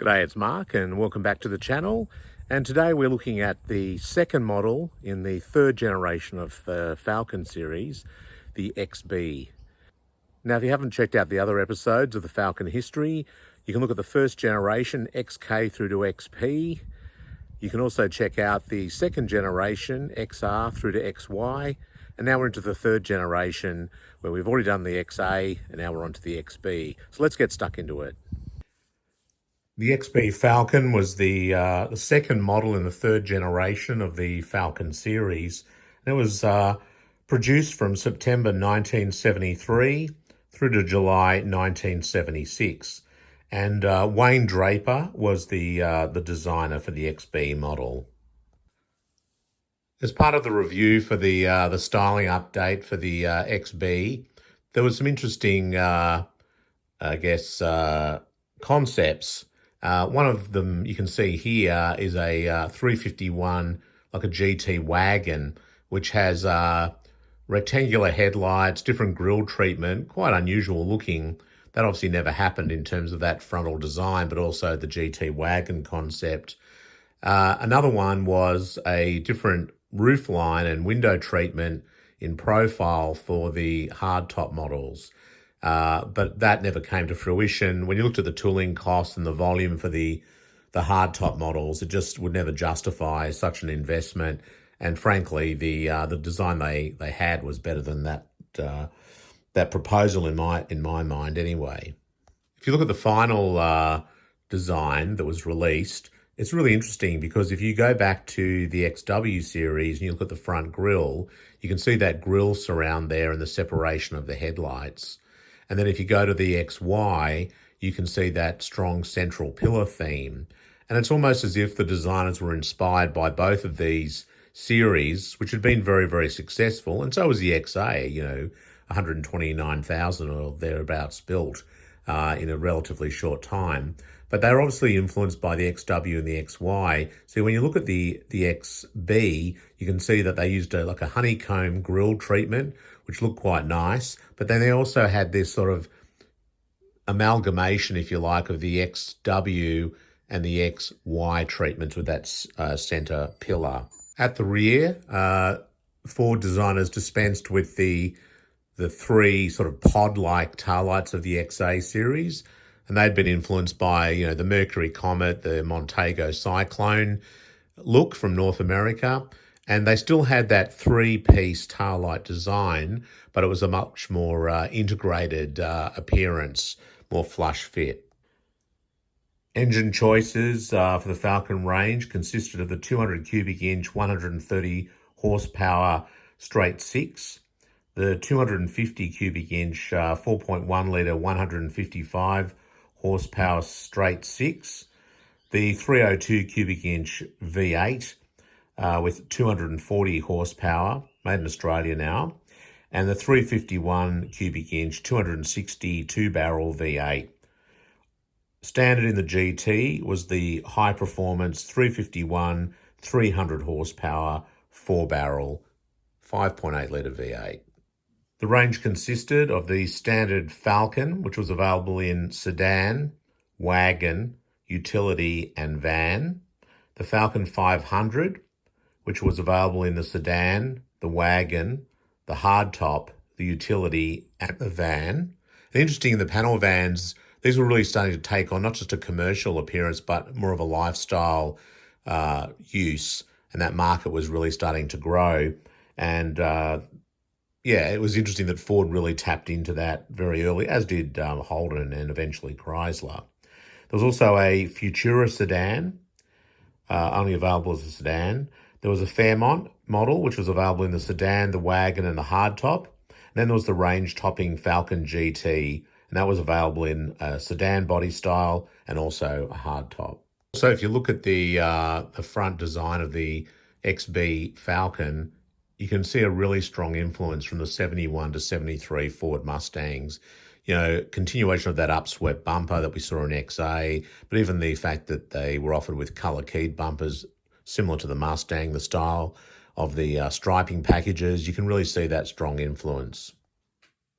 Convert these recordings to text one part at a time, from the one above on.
G'day, it's Mark and welcome back to the channel. And today we're looking at the second model in the third generation of the Falcon series, the XB. Now, if you haven't checked out the other episodes of the Falcon history, you can look at the first generation, XK through to XP. You can also check out the second generation, XR through to XY. And now we're into the third generation where we've already done the XA and now we're on to the XB. So let's get stuck into it. The XB Falcon was the second model in the third generation of the Falcon series. It was produced from September 1973 through to July 1976. And Wayne Draper was the designer for the XB model. As part of the review for the styling update for the XB, there was some interesting, concepts. One of them you can see here is a 351, like a GT wagon, which has rectangular headlights, different grille treatment, quite unusual looking. That obviously never happened in terms of that frontal design, but also the GT wagon concept. Another one was a different roof line and window treatment in profile for the hardtop models. But that never came to fruition. When you looked at the tooling costs and the volume for the hardtop models, it just would never justify such an investment. And frankly, the design they had was better than that proposal in my mind anyway. If you look at the final design that was released, it's really interesting because if you go back to the XW series and you look at the front grille, you can see that grille surround there and the separation of the headlights. And then if you go to the XY, you can see that strong central pillar theme. And it's almost as if the designers were inspired by both of these series, which had been very, very successful. And so was the XA, 129,000 or thereabouts built in a relatively short time. But they're obviously influenced by the XW and the XY. So when you look at the XB, you can see that they used like a honeycomb grille treatment, which looked quite nice. But then they also had this sort of amalgamation, if you like, of the XW and the XY treatments with that center pillar. At the rear, Ford designers dispensed with the three sort of pod-like taillights of the XA series. And they'd been influenced by, the Mercury Comet, the Montego Cyclone look from North America. And they still had that three-piece taillight design, but it was a much more integrated appearance, more flush fit. Engine choices for the Falcon range consisted of the 200 cubic inch, 130 horsepower straight six, the 250 cubic inch, 4.1 litre, 155 horsepower straight six, the 302 cubic inch V8 with 240 horsepower, made in Australia now, and the 351 cubic inch, 262 barrel V8. Standard in the GT was the high performance 351, 300 horsepower, 4 barrel, 5.8 litre V8. The range consisted of the standard Falcon, which was available in sedan, wagon, utility and van. The Falcon 500, which was available in the sedan, the wagon, the hardtop, the utility and the van. And interesting, in the panel vans, these were really starting to take on not just a commercial appearance, but more of a lifestyle use. And that market was really starting to grow. And it was interesting that Ford really tapped into that very early, as did Holden and eventually Chrysler. There was also a Futura sedan, only available as a sedan. There was a Fairmont model, which was available in the sedan, the wagon, and the hardtop. And then there was the range-topping Falcon GT, and that was available in a sedan body style and also a hardtop. So if you look at the front design of the XB Falcon, you can see a really strong influence from the 71 to 73 Ford Mustangs. Continuation of that upswept bumper that we saw in XA, but even the fact that they were offered with color-keyed bumpers similar to the Mustang, the style of the striping packages, you can really see that strong influence.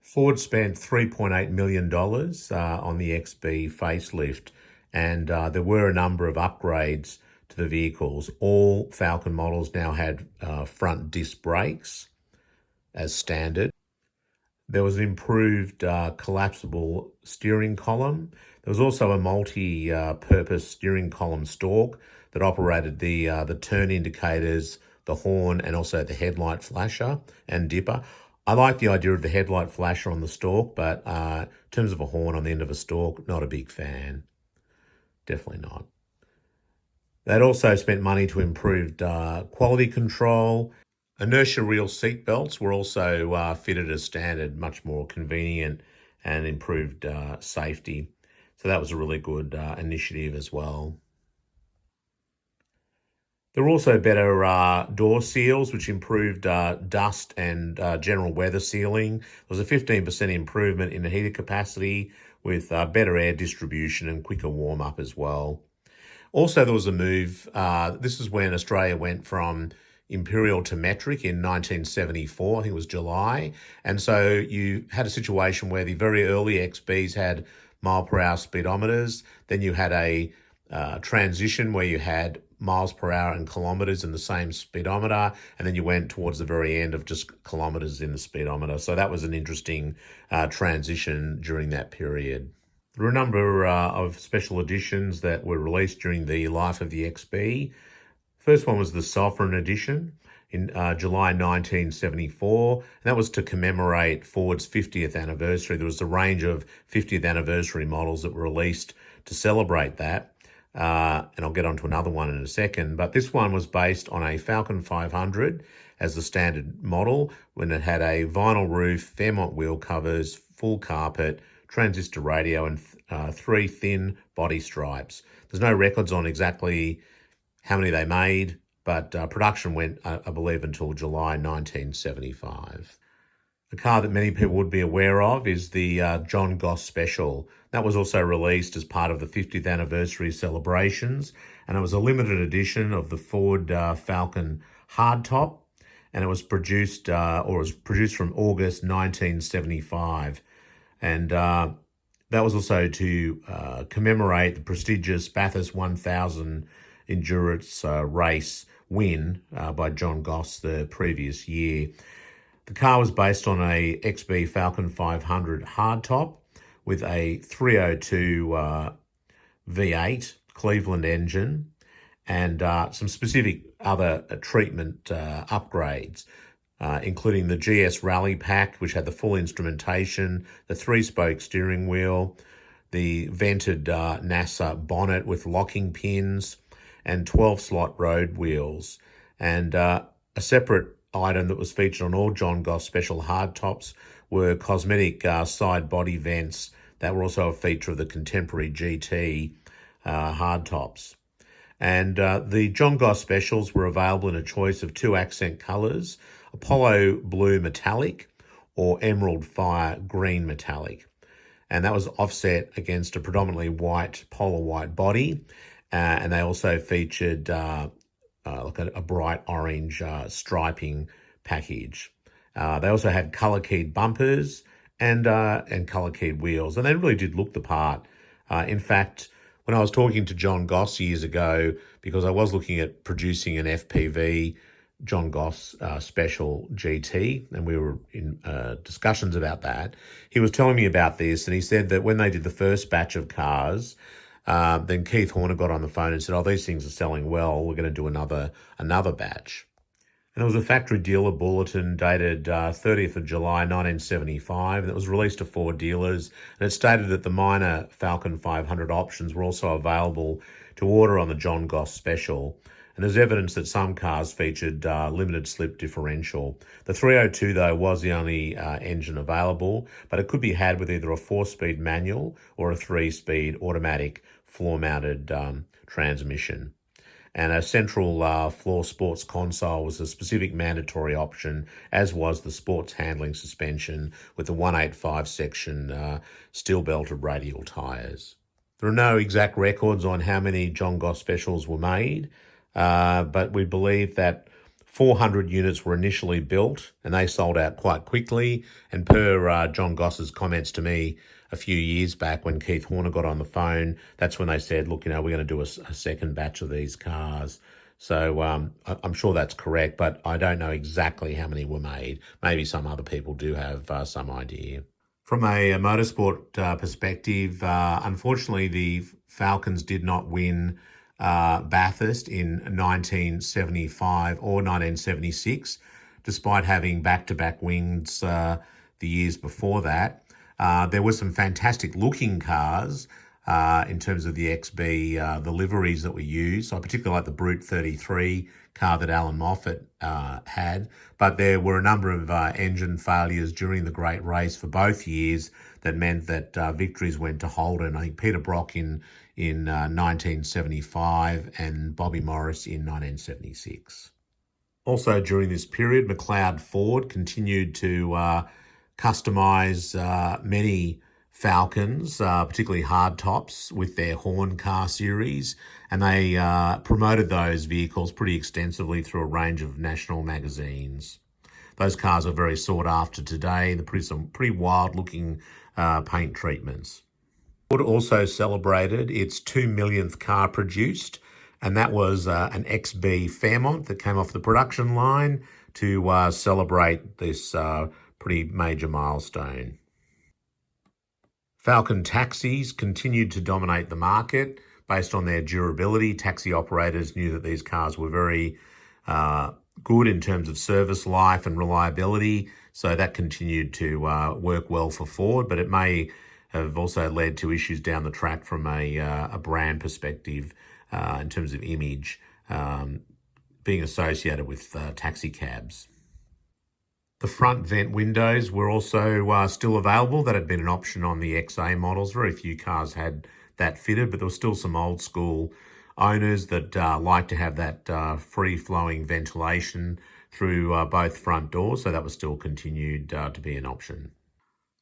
Ford spent $3.8 million on the XB facelift, and there were a number of upgrades to the vehicles. All Falcon models now had front disc brakes as standard. There was an improved collapsible steering column. There was also a multi-purpose steering column stalk that operated the turn indicators, the horn, and also the headlight flasher and dipper. I like the idea of the headlight flasher on the stalk, but in terms of a horn on the end of a stalk, not a big fan. Definitely not. They'd also spent money to improve quality control. Inertia reel seat belts were also fitted as standard, much more convenient and improved safety. So that was a really good initiative as well. There were also better door seals, which improved dust and general weather sealing. There was a 15% improvement in the heater capacity with better air distribution and quicker warm-up as well. Also, there was a move. This is when Australia went from imperial to metric in 1974, I think it was July. And so you had a situation where the very early XBs had mile per hour speedometers. Then you had a transition where you had miles per hour and kilometers in the same speedometer. And then you went towards the very end of just kilometers in the speedometer. So that was an interesting transition during that period. There were a number of special editions that were released during the life of the XB. First one was the Sovereign Edition in July 1974. And that was to commemorate Ford's 50th anniversary. There was a range of 50th anniversary models that were released to celebrate that. And I'll get onto another one in a second. But this one was based on a Falcon 500 as the standard model, when it had a vinyl roof, Fairmont wheel covers, full carpet, transistor radio, and 3 thin body stripes. There's no records on exactly how many they made, but production went, I believe, until July 1975. The car that many people would be aware of is the John Goss Special. That was also released as part of the 50th anniversary celebrations, and it was a limited edition of the Ford Falcon hardtop, and it was produced from August 1975. And that was also to commemorate the prestigious Bathurst 1000 endurance race win by John Goss the previous year. The car was based on a XB Falcon 500 hardtop with a 302 V8 Cleveland engine and some specific other treatment upgrades, including the GS Rally Pack, which had the full instrumentation, the 3-spoke steering wheel, the vented NASA bonnet with locking pins, and 12-slot road wheels. And a separate item that was featured on all John Goss Special hardtops were cosmetic side body vents that were also a feature of the contemporary GT hardtops. And the John Goss Specials were available in a choice of 2 accent colours, Apollo Blue Metallic or Emerald Fire Green Metallic. And that was offset against a predominantly white, polar white body. And they also featured like a bright orange striping package. They also had colour-keyed bumpers and colour-keyed wheels, and they really did look the part. In fact, when I was talking to John Goss years ago, because I was looking at producing an FPV John Goss Special GT, and we were in discussions about that, he was telling me about this, and he said that when they did the first batch of cars, then Keith Horner got on the phone and said, "Oh, these things are selling well. We're going to do another batch." And it was a factory dealer bulletin dated 30th of July 1975 that was released to Ford dealers, and it stated that the minor Falcon 500 options were also available to order on the John Goss Special. And there's evidence that some cars featured limited slip differential. The 302, though, was the only engine available, but it could be had with either a 4-speed manual or a 3-speed automatic floor-mounted transmission. And a central floor sports console was a specific mandatory option, as was the sports handling suspension with the 185 section steel-belted radial tyres. There are no exact records on how many John Goss Specials were made, but we believe that 400 units were initially built and they sold out quite quickly. And per John Goss's comments to me a few years back when Keith Horner got on the phone, that's when they said, look, we're going to do a second batch of these cars. So I'm sure that's correct, but I don't know exactly how many were made. Maybe some other people do have some idea. From a motorsport perspective, unfortunately, the Falcons did not win Bathurst in 1975 or 1976, despite having back-to-back wins the years before that. There were some fantastic looking cars in terms of the XB, the liveries that we used. So I particularly like the Brute 33 car that Alan Moffat had, but there were a number of engine failures during the Great Race for both years that meant that victories went to Holden. I think Peter Brock in 1975 and Bobby Morris in 1976. Also during this period, McLeod Ford continued to customise many Falcons, particularly hardtops, with their Horn car series, and they promoted those vehicles pretty extensively through a range of national magazines. Those cars are very sought after today. They're some pretty wild-looking paint treatments. Ford also celebrated its 2 millionth car produced, and that was an XB Fairmont that came off the production line to celebrate this pretty major milestone. Falcon taxis continued to dominate the market based on their durability. Taxi operators knew that these cars were very good in terms of service life and reliability, so that continued to work well for Ford, but it may have also led to issues down the track from a brand perspective in terms of image being associated with taxi cabs. The front vent windows were also still available. That had been an option on the XA models. Very few cars had that fitted, but there were still some old school owners that like to have that free-flowing ventilation through both front doors, so that was still continued to be an option.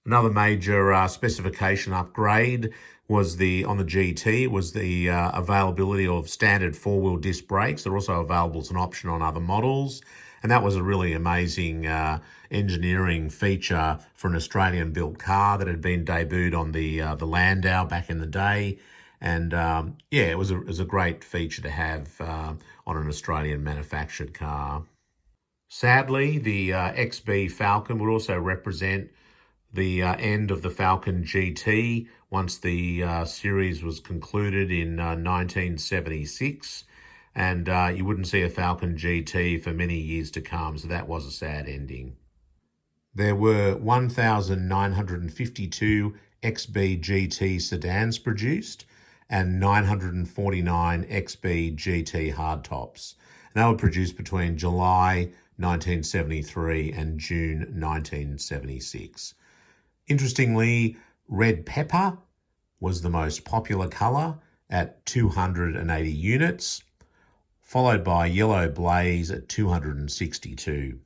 Another major specification upgrade was on the GT was the availability of standard four-wheel disc brakes. They're also available as an option on other models. And that was a really amazing engineering feature for an Australian-built car that had been debuted on the Landau back in the day. And yeah, it was a great feature to have on an Australian-manufactured car. Sadly, the XB Falcon would also represent the end of the Falcon GT once the series was concluded in 1976. And you wouldn't see a Falcon GT for many years to come, so that was a sad ending. There were 1,952 XB GT sedans produced and 949 XB GT hardtops. And they were produced between July 1973 and June 1976. Interestingly, red pepper was the most popular colour at 280 units, followed by yellow blaze at 262.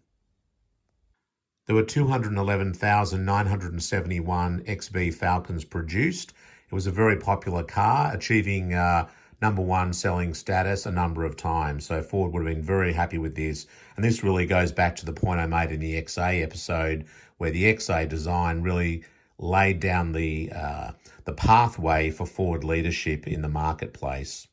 There were 211,971 XB Falcons produced. It was a very popular car, achieving number one selling status a number of times. So Ford would have been very happy with this. And this really goes back to the point I made in the XA episode, where the XA design really laid down the pathway for Ford leadership in the marketplace.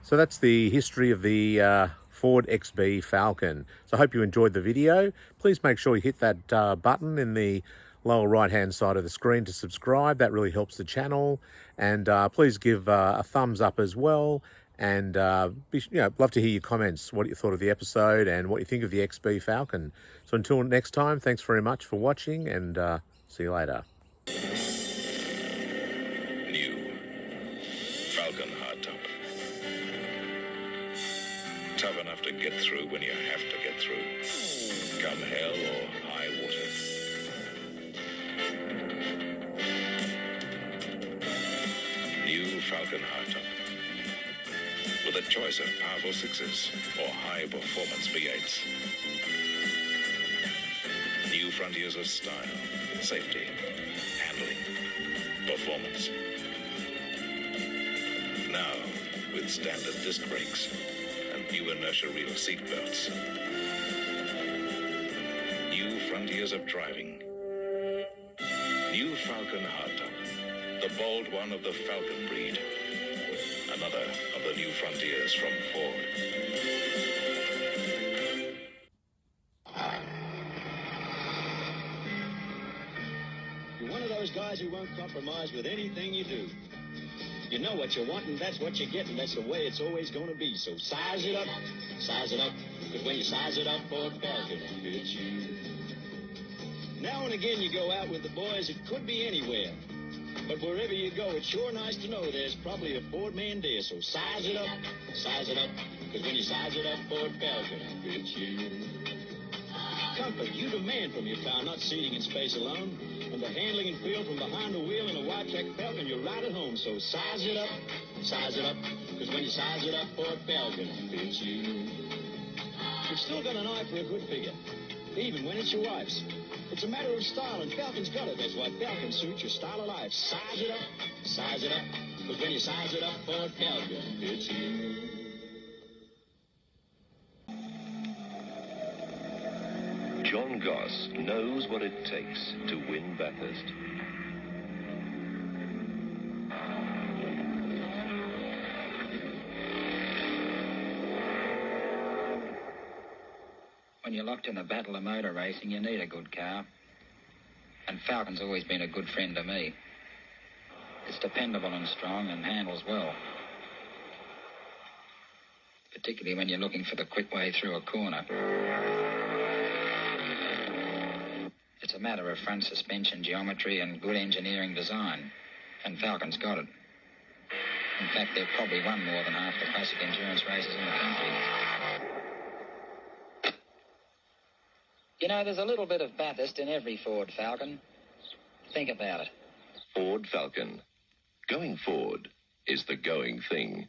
So that's the history of the Ford XB Falcon. So I hope you enjoyed the video. Please make sure you hit that button in the lower right-hand side of the screen to subscribe. That really helps the channel. And please give a thumbs up as well. And love to hear your comments, what you thought of the episode and what you think of the XB Falcon. So until next time, thanks very much for watching, and see you later. New Falcon hardtop. Tough enough to get through when you have to get through, come hell or high water. New Falcon hardtop. With a choice of powerful 6s or high-performance V8s. New frontiers of style, safety, handling, performance. Now, with standard disc brakes and new inertia reel seat belts. New frontiers of driving. New Falcon hardtop, the bold one of the Falcon breed. Another of the new frontiers from Ford. You're one of those guys who won't compromise with anything you do. You know what you want, and that's what you get, and that's the way it's always going to be. So size it up, because when you size it up, Ford Falcon fits you. Now and again you go out with the boys, it could be anywhere. But wherever you go, it's sure nice to know there's probably a Ford man there. So size it up, because when you size it up, Ford Falcon fits you. Comfort you demand from your car, not seating and space alone. And the handling and feel from behind the wheel in a wide-track Falcon, you're right at home. So size it up, because when you size it up, Ford Falcon fits you. You've still got an eye for a good figure, even when it's your wife's. It's a matter of style, and Falcon's got it. That's why Falcon suits your style of life. Size it up, because when you size it up, Ford Falcon fits you. John Goss knows what it takes to win Bathurst. When you're locked in a battle of motor racing, you need a good car. And Falcon's always been a good friend to me. It's dependable and strong and handles well. Particularly when you're looking for the quick way through a corner. It's a matter of front suspension geometry and good engineering design. And Falcon's got it. In fact, they've probably won more than half the classic endurance races in the country. You know, there's a little bit of Bathurst in every Ford Falcon. Think about it. Ford Falcon. Going Ford is the going thing.